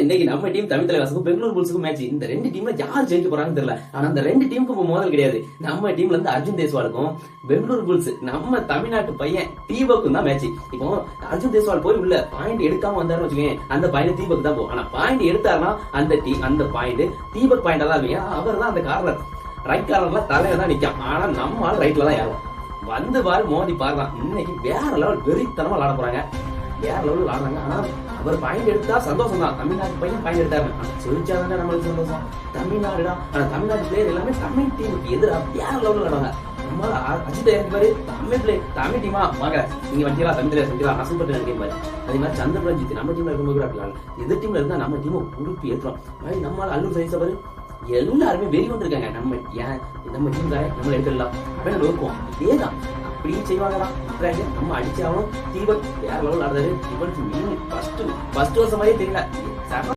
இன்னைக்கு நம்ம team Tamil தலைவாசுக்கும் Bangalore புல்ஸுக்கும் match. இந்த ரெண்டு டீம்ல யார் ஜெயிக்க போறாங்கன்னு தெரியல. ஆனா அந்த ரெண்டு டீமுக்கு இப்போ மோதல் கிடையாது. நம்ம டீம்ல இருந்து அர்ஜுன் தேஸ்வாலுக்கும் பெங்களூர் புல்ஸ் நம்ம தமிழ்நாட்டு பையன் தீபக்கும் தான் மேட்ச். இப்போ அர்ஜுன் தேஸ்வால் போய் உள்ள பாயிண்ட் எடுக்காம வந்தாருன்னு வச்சுக்கோங்க, அந்த பாயிண்ட் தீபக் தான் போகும். ஆனா பாயிண்ட் எடுத்தாருன்னா அந்த பாயிண்ட் தீபக் பாயிண்டா தான் இருக்கும். அவர் தான் அந்த கார்னர், ரைட் கார்னர்ல தலையில தான் நிக்கும். ஆனா நம்ம ரைட்ல தான் யாரும் வந்து பாரு மோதி பாருதான். இன்னைக்கு வேற லெவல் வெறித்தனமா விளாட போறாங்க, வேற லெவல் விளாடுறாங்க. ஆனா அவர் பாயிண்ட் எடுத்தா சந்தோஷம் தான். தமிழ்நாட்டு பையன் பாயிண்ட் எடுத்தாரு, சொல்லிச்சாதாங்க நம்மளுக்கு சந்தோஷம். தமிழ்நாடுடா, ஆனா தமிழ்நாட்டு பிளேயர் எல்லாமே தமிழ் டீமுக்கு எதிராக வேற லெவல் விளாடுவாங்க. நம்ம அஜித் பாரு, தமிழ் டீமா வாங்க நீங்க வண்டியா தமிழ் பிளேயர் செஞ்சா அசல்பட்டு நினைக்கும் பாரு. அதே மாதிரி சந்திரபிரஞ்சித் நம்ம டீம்ல இருக்கும்போது கூட அப்படி எதிர் டீம்ல இருந்தா நம்ம டீமை உடுப்பி ஏற்றோம். நம்மளால அல்லூர் சைஸா பாரு, எல்லாருமே வெளி வந்திருக்காங்க. நம்ம டீம் தானே நம்ம எடுத்துடலாம் அப்படின்னு நோக்குவோம். இதேதான் அப்படியே செய்வாங்களா? நம்ம அடிச்சாலும் தீபக் வேற லெவல் ஆடுறாரு. ஃபர்ஸ்ட் வருஷம் மாதிரியே தெரியல.